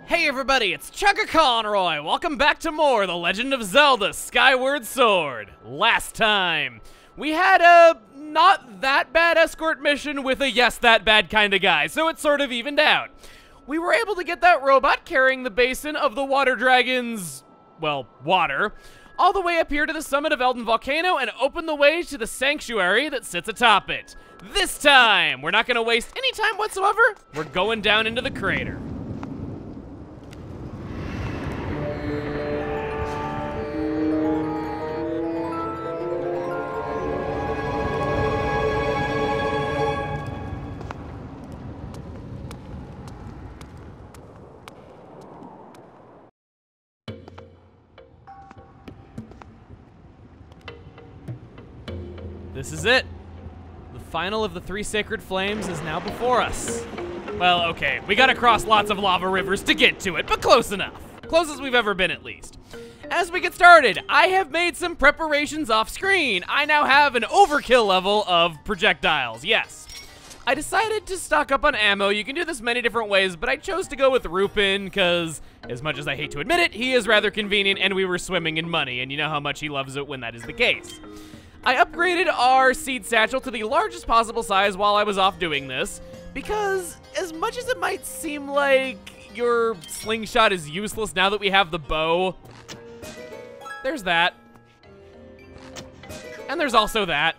Hey everybody, it's Chugga Conroy. Welcome back to more The Legend of Zelda Skyward Sword. Last time, we had a not that bad escort mission with a yes that bad kind of guy, so it sort of evened out. We were able to get that robot carrying the basin of the water dragon's, well, water, all the way up here to the summit of Eldin Volcano and open the way to the sanctuary that sits atop it. This time, we're not gonna waste any time whatsoever. We're going down into the crater. This is it. The final of the three sacred flames is now before us. Well, okay, we gotta cross lots of lava rivers to get to it, but close enough. Close as we've ever been, at least. As we get started, I have made some preparations off screen. I now have an overkill level of projectiles, yes. I decided to stock up on ammo. You can do this many different ways, but I chose to go with Rupin, because as much as I hate to admit it, he is rather convenient and we were swimming in money, and you know how much he loves it when that is the case. I upgraded our seed satchel to the largest possible size while I was off doing this, because as much as it might seem like your slingshot is useless now that we have the bow, there's that. And there's also that.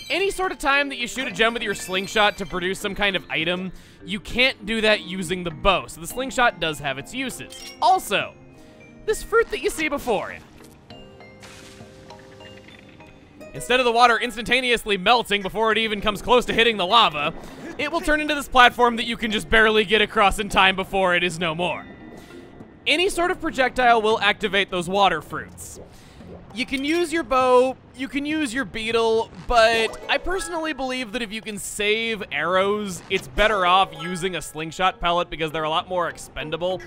Any sort of time that you shoot a gem with your slingshot to produce some kind of item, you can't do that using the bow, so the slingshot does have its uses. Also, this fruit that you see before you. Instead of the water instantaneously melting before it even comes close to hitting the lava, it will turn into this platform that you can just barely get across in time before it is no more. Any sort of projectile will activate those water fruits. You can use your bow, you can use your beetle, but I personally believe that if you can save arrows, it's better off using a slingshot pellet because they're a lot more expendable.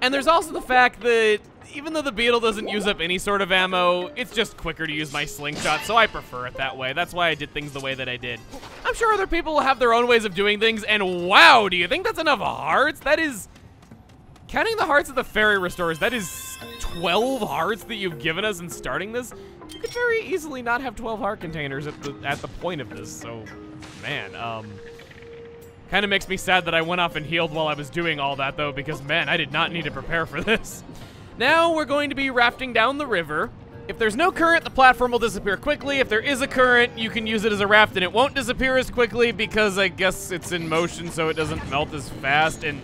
And there's also the fact that even though the beetle doesn't use up any sort of ammo, it's just quicker to use my slingshot, so I prefer it that way. That's why I did things the way that I did. I'm sure other people will have their own ways of doing things, and wow, do you think that's enough hearts? That is, counting the hearts of the fairy restores, that is 12 hearts that you've given us in starting this. You could very easily not have 12 heart containers at the point of this, so, man, kind of makes me sad that I went off and healed while I was doing all that, though, because, man, I did not need to prepare for this. Now we're going to be rafting down the river. If there's no current, the platform will disappear quickly. If there is a current, you can use it as a raft and it won't disappear as quickly because I guess it's in motion so it doesn't melt as fast. And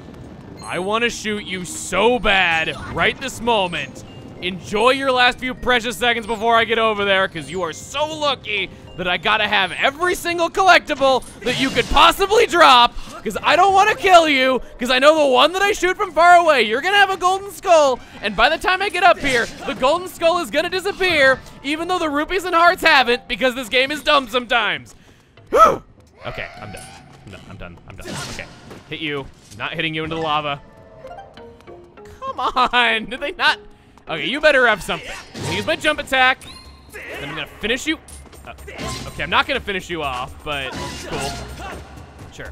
I want to shoot you so bad right this moment. Enjoy your last few precious seconds before I get over there because you are so lucky that I gotta have every single collectible that you could possibly drop because I don't want to kill you because I know the one that I shoot from far away, you're gonna have a golden skull, and by the time I get up here, the golden skull is gonna disappear even though the rupees and hearts haven't because this game is dumb sometimes. Okay, I'm done. I'm done. Okay, hit you. Not hitting you into the lava. Come on, did they not? Okay, you better have something. I'm gonna use my jump attack, then I'm gonna finish you. Okay, I'm not gonna finish you off, but cool. Sure.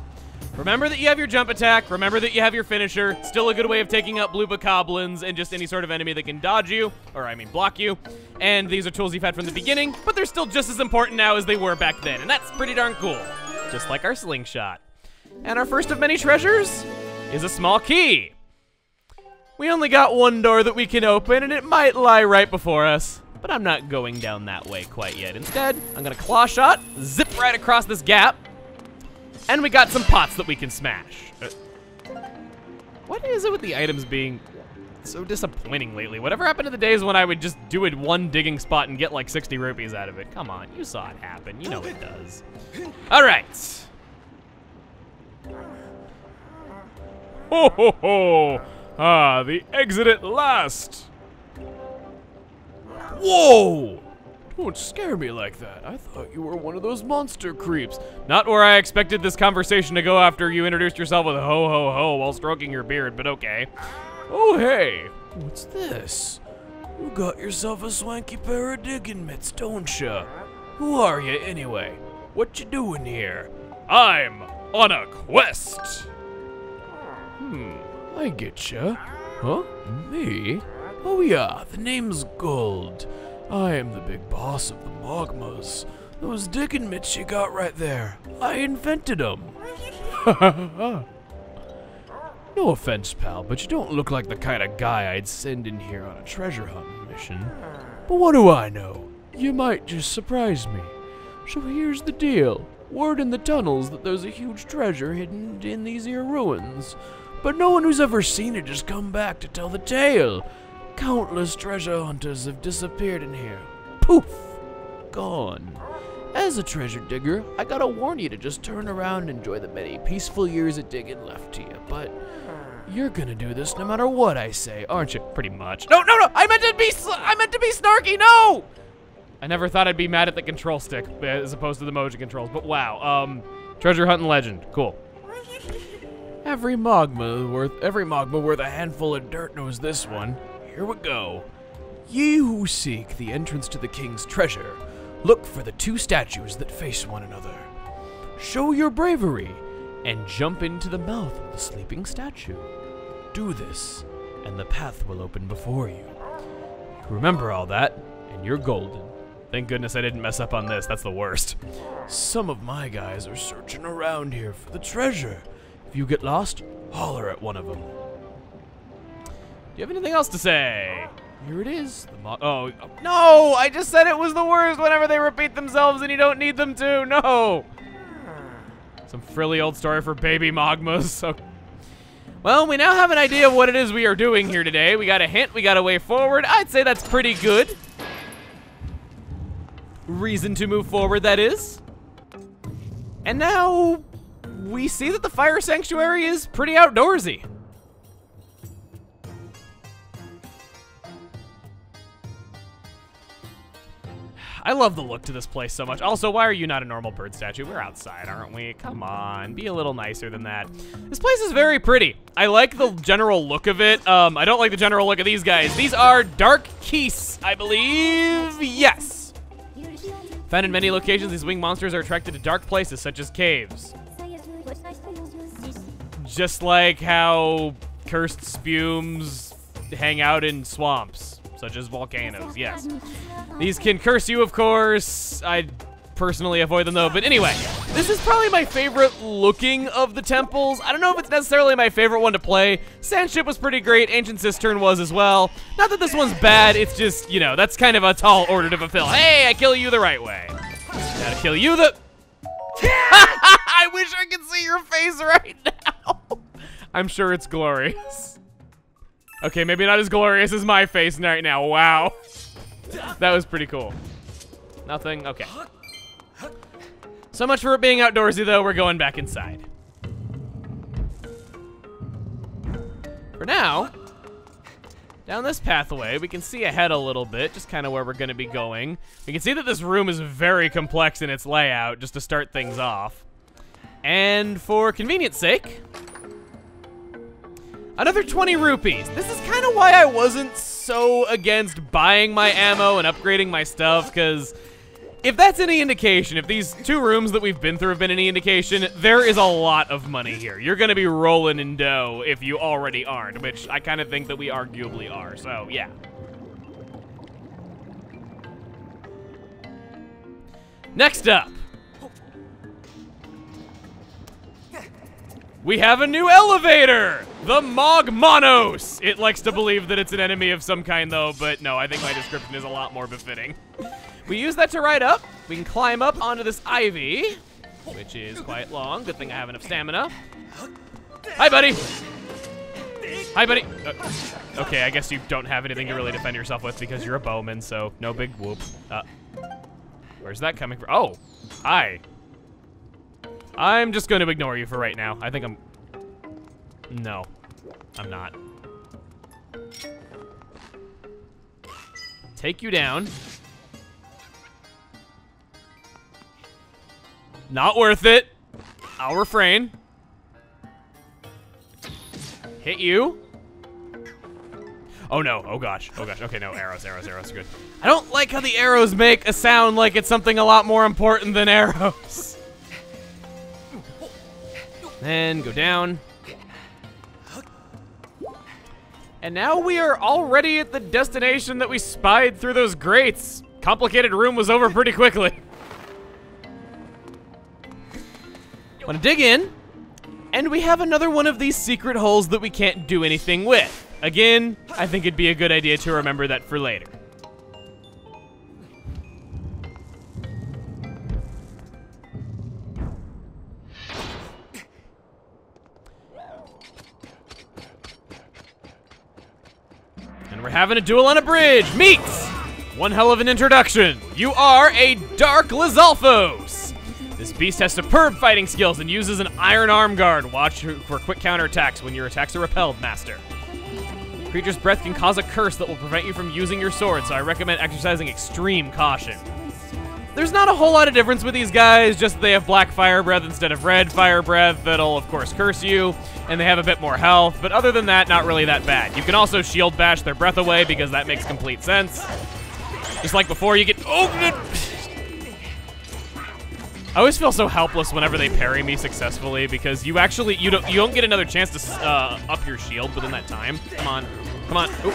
Remember that you have your jump attack. Remember that you have your finisher. Still a good way of taking out blue bokoblins and just any sort of enemy that can dodge you, or I mean block you. And these are tools you've had from the beginning, but they're still just as important now as they were back then, and that's pretty darn cool. Just like our slingshot. And our first of many treasures is a small key. We only got one door that we can open, and it might lie right before us. But I'm not going down that way quite yet. Instead, I'm gonna claw shot, zip right across this gap, and we got some pots that we can smash. What is it with the items being so disappointing lately? Whatever happened to the days when I would just do it one digging spot and get like 60 rupees out of it? Come on, you saw it happen. You know it does. All right. Ho ho ho! Ah, the exit at last. Whoa! Don't scare me like that. I thought you were one of those monster creeps. Not where I expected this conversation to go after you introduced yourself with ho ho ho while stroking your beard, but okay. Oh hey, what's this? You got yourself a swanky pair of digging mitts, don't ya? Who are you anyway? What you doing here? I'm on a quest. I getcha. Huh? Me? Oh yeah, the name's Gold. I am the big boss of the Magmas. Those digging mitts you got right there, I invented them. No offense, pal, but you don't look like the kind of guy I'd send in here on a treasure hunting mission. But what do I know? You might just surprise me. So here's the deal. Word in the tunnels that there's a huge treasure hidden in these here ruins. But no one who's ever seen it has come back to tell the tale. Countless treasure hunters have disappeared in here. Poof! Gone. As a treasure digger, I gotta warn you to just turn around and enjoy the many peaceful years of digging left to you. But you're gonna do this no matter what I say, aren't you? Pretty much. No, no, no! I meant to be snarky. No! I never thought I'd be mad at the control stick as opposed to the motion controls. But wow. Treasure hunting legend. Cool. Every magma worth a handful of dirt knows this one. Here we go. Ye who seek the entrance to the king's treasure, look for the two statues that face one another. Show your bravery and jump into the mouth of the sleeping statue. Do this, and the path will open before you. Remember all that, and you're golden. Thank goodness I didn't mess up on this. That's the worst. Some of my guys are searching around here for the treasure. If you get lost, holler at one of them. Do you have anything else to say? Here it is. Oh, no! I just said it was the worst whenever they repeat themselves and you don't need them to. No! Some frilly old story for baby magmas. So, well, we now have an idea of what it is we are doing here today. We got a hint. We got a way forward. I'd say that's pretty good. Reason to move forward, that is. And now we see that the fire sanctuary is pretty outdoorsy. I love the look to this place so much. Also, why are you not a normal bird statue? We're outside, aren't we? Come on, be a little nicer than that. This place is very pretty. I like the general look of it. I don't like the general look of these guys. These are dark geese, I believe. Yes. Found in many locations, these winged monsters are attracted to dark places, such as caves. Just like how cursed spumes hang out in swamps, such as volcanoes, yes. These can curse you, of course. I personally avoid them, though. But anyway, this is probably my favorite looking of the temples. I don't know if it's necessarily my favorite one to play. Sandship was pretty great. Ancient Cistern was as well. Not that this one's bad. It's just, you know, that's kind of a tall order to fulfill. Hey, I kill you the right way. Gotta kill you the... I wish I could see your face right now. I'm sure it's glorious. Okay, maybe not as glorious as my face right now. Wow. That was pretty cool. Nothing? Okay. So much for it being outdoorsy, though. We're going back inside. For now, down this pathway, we can see ahead a little bit, just kind of where we're going to be going. We can see that this room is very complex in its layout, just to start things off. And for convenience sake, another 20 rupees. This is kind of why I wasn't so against buying my ammo and upgrading my stuff, because if that's any indication, if these two rooms that we've been through have been any indication, there is a lot of money here. You're going to be rolling in dough if you already aren't, which I kind of think that we arguably are, so yeah. Next up, we have a new elevator! The Mogmanos! It likes to believe that it's an enemy of some kind, though, but no, I think my description is a lot more befitting. We use that to ride up. We can climb up onto this ivy, which is quite long. Good thing I have enough stamina. Hi, buddy! Hi, buddy! Okay, I guess you don't have anything to really defend yourself with because you're a bowman, so no big whoop. Where's that coming from? Oh, hi. I'm just going to ignore you for right now. I think I'm... No, I'm not. Take you down. Not worth it. I'll refrain. Hit you. Oh no, oh gosh, oh gosh. Okay, no, arrows are good. I don't like how the arrows make a sound like it's something a lot more important than arrows. Then go down. And now we are already at the destination that we spied through those grates. Complicated room was over pretty quickly. Want to dig in, and we have another one of these secret holes that we can't do anything with. Again, I think it'd be a good idea to remember that for later. And we're having a duel on a bridge. Meet! One hell of an introduction. You are a Dark Lizalfos. This beast has superb fighting skills and uses an iron arm guard. Watch for quick counterattacks when your attacks are repelled, Master. Creature's breath can cause a curse that will prevent you from using your sword, so I recommend exercising extreme caution. There's not a whole lot of difference with these guys, just that they have black fire breath instead of red fire breath that'll, of course, curse you, and they have a bit more health, but other than that, not really that bad. You can also shield bash their breath away because that makes complete sense. Just like before, you get... Oh, I always feel so helpless whenever they parry me successfully because you don't get another chance to up your shield within that time. Come on, come on. Ooh,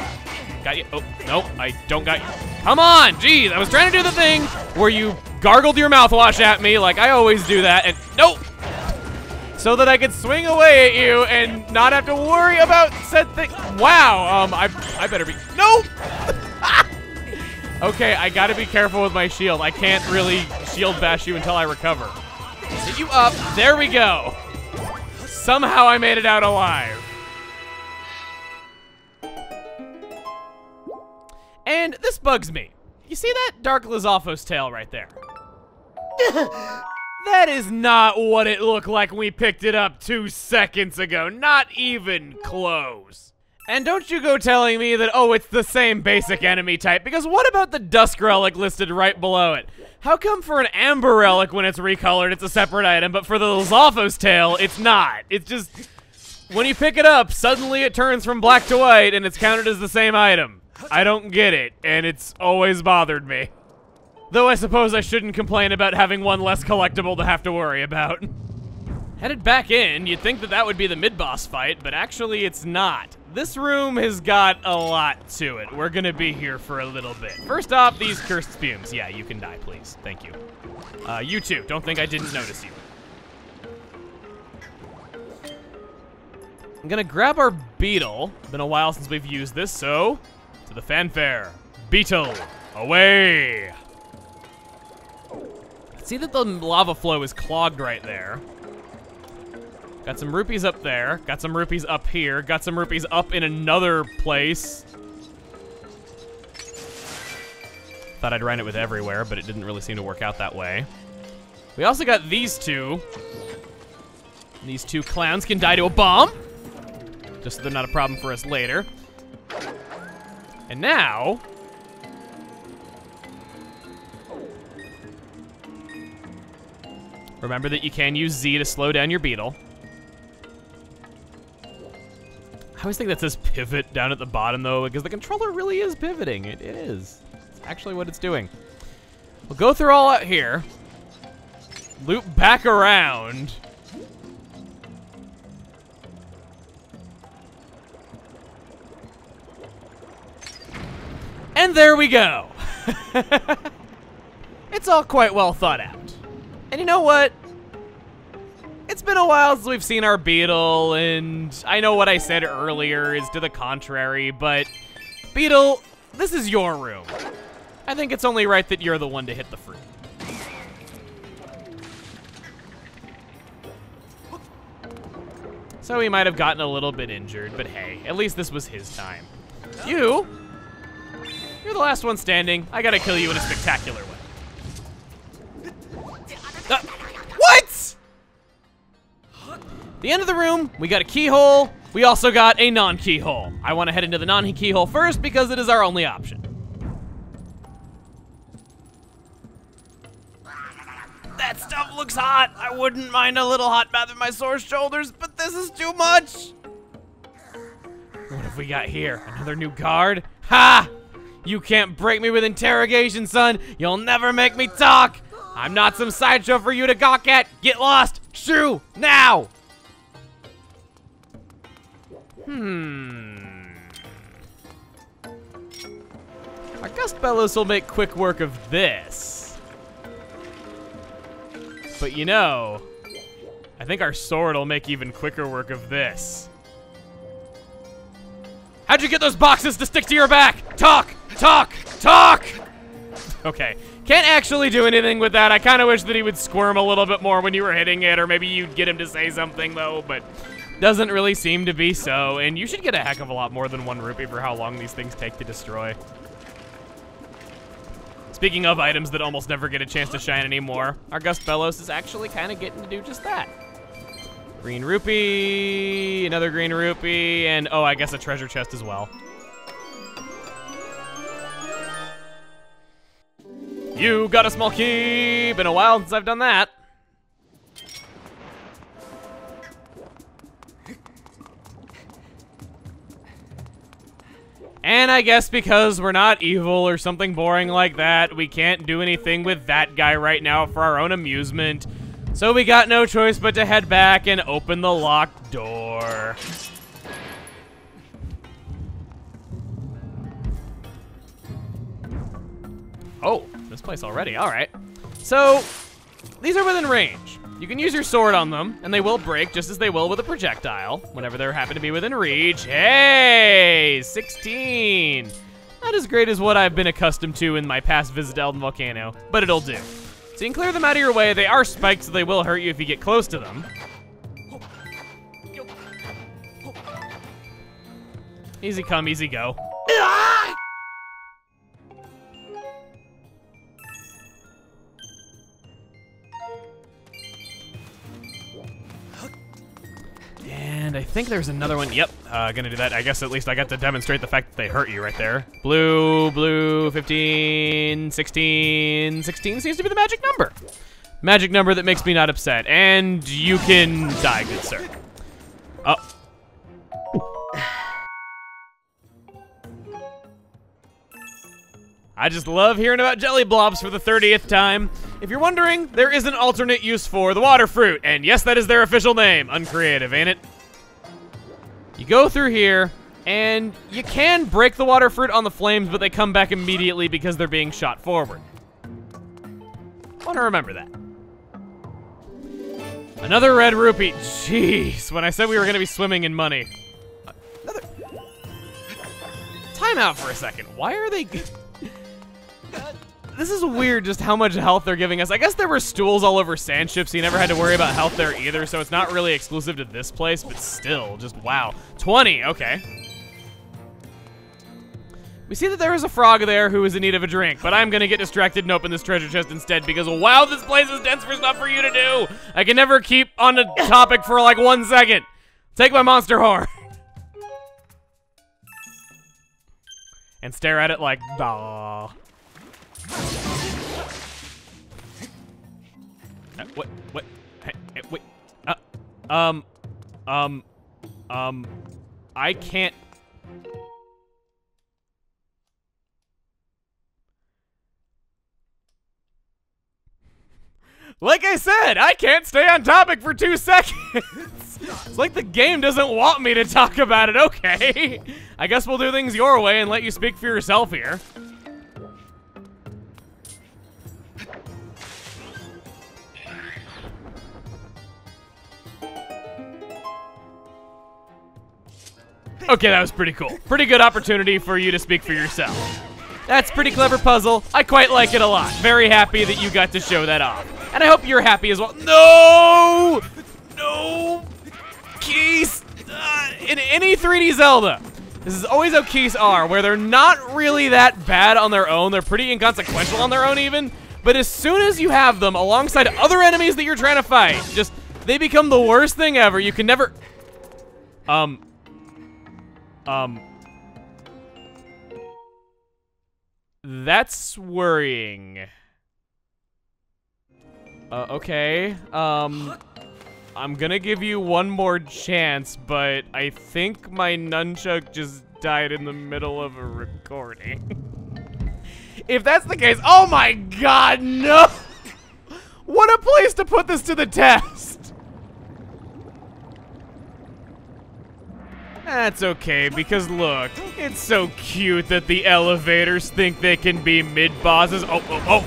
got you. Oh no, I don't got you. Come on, jeez. I was trying to do the thing where you gargled your mouthwash at me like I always do that, and nope. So that I could swing away at you and not have to worry about said thing. Wow. I better be. Nope. Okay, I gotta be careful with my shield. I can't really shield bash you until I recover. Hit you up. There we go. Somehow I made it out alive. And this bugs me. You see that Dark Lizalfos tail right there? That is not what it looked like when we picked it up 2 seconds ago. Not even close. And don't you go telling me that, oh, it's the same basic enemy type, because what about the Dusk Relic listed right below it? How come for an Amber Relic when it's recolored, it's a separate item, but for the Lizalfos tail, it's not? It's just, when you pick it up, suddenly it turns from black to white, and it's counted as the same item. I don't get it, and it's always bothered me. Though I suppose I shouldn't complain about having one less collectible to have to worry about. Headed back in, you'd think that that would be the mid-boss fight, but actually it's not. This room has got a lot to it. We're gonna be here for a little bit. First off, these cursed spumes. Yeah, you can die, please. Thank you. You too. Don't think I didn't notice you. I'm gonna grab our beetle. Been a while since we've used this, so to the fanfare. Beetle, away! See that the lava flow is clogged right there. Got some rupees up there, got some rupees up here, got some rupees up in another place. Thought I'd run it with everywhere, but it didn't really seem to work out that way. We also got these two. These two clowns can die to a bomb. Just so they're not a problem for us later. And now... remember that you can use Z to slow down your beetle. I always think that says pivot down at the bottom though, because the controller really is pivoting. It is. It's actually what it's doing. We'll go through all out here. Loop back around. And there we go. It's all quite well thought out. And you know what? It's been a while since we've seen our beetle, and I know what I said earlier is to the contrary, but Beetle, this is your room. I think it's only right that you're the one to hit the fruit. So he might have gotten a little bit injured, but hey, at least this was his time. You're the last one standing. I gotta kill you in a spectacular way. What? The end of the room, we got a keyhole. We also got a non-keyhole. I want to head into the non-keyhole first because it is our only option. That stuff looks hot. I wouldn't mind a little hot bath with my sore shoulders, but this is too much. What have we got here? Another new guard? Ha! You can't break me with interrogation, son. You'll never make me talk. I'm not some sideshow for you to gawk at. Get lost. Shoo, now. Our Gust Bellows will make quick work of this. But you know, I think our sword will make even quicker work of this. How'd you get those boxes to stick to your back? Talk! Talk! Talk! Okay, can't actually do anything with that. I kind of wish that he would squirm a little bit more when you were hitting it, or maybe you'd get him to say something though, but doesn't really seem to be so. And you should get a heck of a lot more than 1 rupee for how long these things take to destroy. Speaking of items that almost never get a chance to shine anymore, our Gust Bellows is actually kind of getting to do just that. Green rupee, another green rupee, and oh, I guess a treasure chest as well. You got a small key. Been a while since I've done that. And I guess because we're not evil or something boring like that, we can't do anything with that guy right now for our own amusement. So we got no choice but to head back and open the locked door. Oh, this place already, all right. So, these are within range. You can use your sword on them, and they will break just as they will with a projectile, whenever they happen to be within reach. Hey, 16. Not as great as what I've been accustomed to in my past visit to Eldin Volcano, but it'll do. So you can clear them out of your way. They are spiked, so they will hurt you if you get close to them. Easy come, easy go. And I think there's another one. Yep, gonna do that. I guess at least I got to demonstrate the fact that they hurt you right there. Blue, blue, 15, 16. 16 seems to be the magic number. Magic number that makes me not upset. And you can die, good sir. Oh. I just love hearing about jelly blobs for the 30th time. If you're wondering, there is an alternate use for the water fruit. And yes, that is their official name. Uncreative, ain't it? You go through here, and you can break the water fruit on the flames, but they come back immediately because they're being shot forward. Want to remember that. Another red rupee. Jeez, when I said we were going to be swimming in money. Another... Time out for a second. Why are they... This is weird just how much health they're giving us. I guess there were stools all over sand ships, so you never had to worry about health there either, so it's not really exclusive to this place, but still, just wow. 20, okay. We see that there is a frog there who is in need of a drink, but I'm gonna get distracted and open this treasure chest instead because wow, this place is dense for stuff for you to do. I can never keep on a topic for like 1 second. Take my monster horn. And stare at it like, bah. What? Hey, wait. I can't. Like I said, I can't stay on topic for 2 seconds. It's like the game doesn't want me to talk about it. Okay. I guess we'll do things your way and let you speak for yourself here. Okay, that was pretty cool. Pretty good opportunity for you to speak for yourself. That's pretty clever puzzle. I quite like it a lot. Very happy that you got to show that off. And I hope you're happy as well. No! No! Keys! In any 3D Zelda, this is always how keys are, where they're not really that bad on their own. They're pretty inconsequential on their own even. But as soon as you have them alongside other enemies that you're trying to fight, just, they become the worst thing ever. You can never... That's worrying. Okay. I'm gonna give you one more chance, but I think my nunchuck just died in the middle of a recording. If that's the case, oh my god, no! What a place to put this to the test! That's okay, because look, it's so cute that the elevators think they can be mid-bosses. Oh.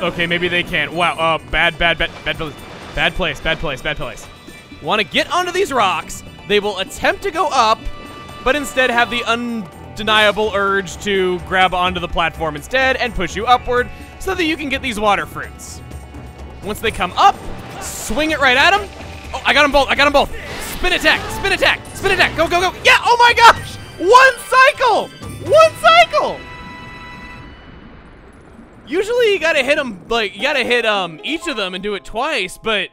Okay, maybe they can't. Wow, bad place. Want to get onto these rocks. They will attempt to go up, but instead have the undeniable urge to grab onto the platform instead and push you upward so that you can get these water fruits. Once they come up, swing it right at them. Oh, I got them both. Spin attack. Go. Yeah, oh my gosh! One cycle! Usually you gotta hit them, like, you gotta hit each of them and do it twice, but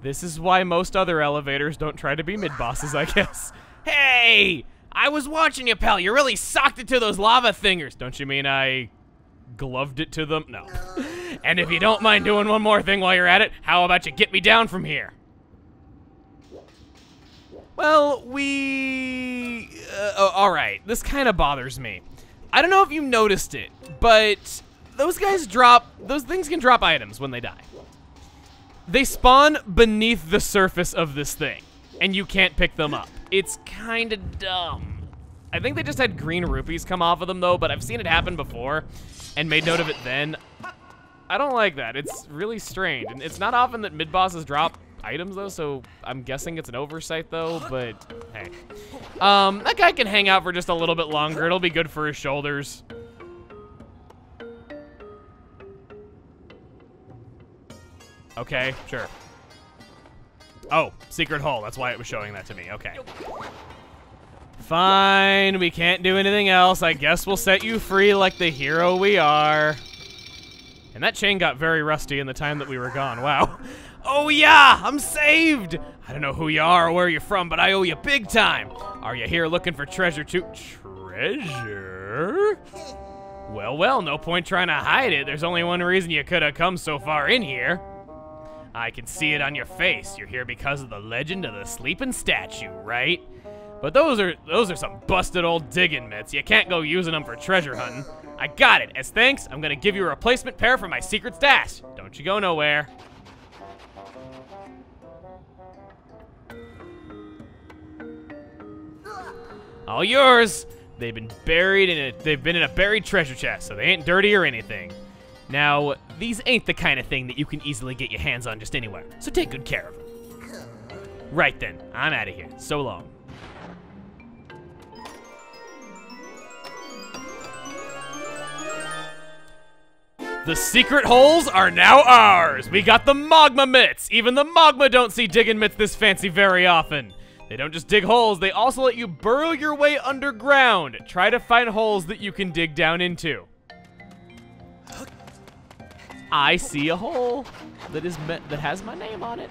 this is why most other elevators don't try to be mid-bosses, I guess. Hey! I was watching you, pal. You really socked it to those lava thingers. Don't you mean I gloved it to them? No. And if you don't mind doing one more thing while you're at it, how about you get me down from here? Well, alright. This kind of bothers me. I don't know if you noticed it, but those things can drop items when they die. They spawn beneath the surface of this thing, and you can't pick them up. It's kind of dumb. I think they just had green rupees come off of them, though, but I've seen it happen before and made note of it then. I don't like that. It's really strange, and it's not often that mid-bosses drop items, though, so I'm guessing it's an oversight, though, but hey. That guy can hang out for just a little bit longer. It'll be good for his shoulders. Okay, sure. Oh, secret hole. That's why it was showing that to me. Okay. Fine, we can't do anything else. I guess we'll set you free like the hero we are. And that chain got very rusty in the time that we were gone. Wow. Oh yeah, I'm saved. I don't know who you are or where you're from, but I owe you big time. Are you here looking for treasure too? Treasure? Well, no point trying to hide it. There's only one reason you could have come so far in here. I can see it on your face. You're here because of the legend of the sleeping statue, right? But those are some busted old digging mitts. You can't go using them for treasure hunting. I got it. As thanks, I'm gonna give you a replacement pair for my secret stash. Don't you go nowhere. All yours. They've been in a buried treasure chest, so they ain't dirty or anything. Now, these ain't the kind of thing that you can easily get your hands on just anywhere, so take good care of them. Right then, I'm out of here. So long. The secret holes are now ours. We got the magma mitts. Even the magma don't see digging mitts this fancy very often. They don't just dig holes, they also let you burrow your way underground. Try to find holes that you can dig down into. I see a hole that has my name on it.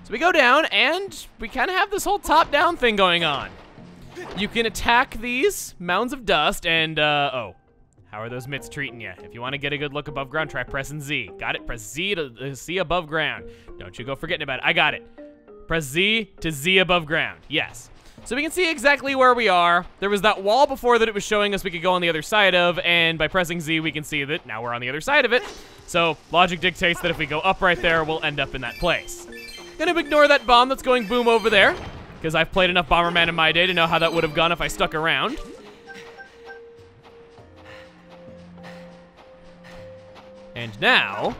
So we go down, and we kind of have this whole top-down thing going on. You can attack these mounds of dust, and, oh. How are those mitts treating you? If you want to get a good look above ground, try pressing Z. Got it? Press Z to see above ground. Don't you go forgetting about it. I got it. Press Z to Z above ground. Yes. So we can see exactly where we are. There was that wall before that it was showing us we could go on the other side of, and by pressing Z, we can see that now we're on the other side of it. So logic dictates that if we go up right there, we'll end up in that place. Gonna ignore that bomb that's going boom over there, because I've played enough Bomberman in my day to know how that would have gone if I stuck around. And now,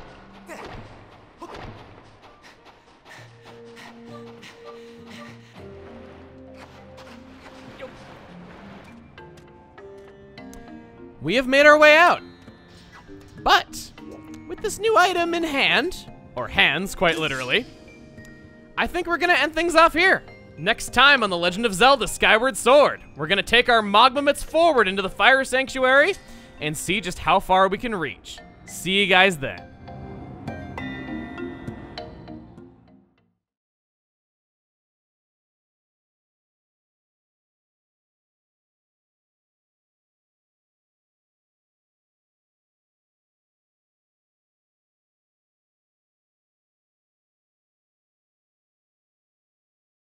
we have made our way out. But with this new item in hand, or hands quite literally, I think we're gonna end things off here. Next time on The Legend of Zelda Skyward Sword, we're gonna take our magma mitts forward into the Fire Sanctuary and see just how far we can reach. See you guys then.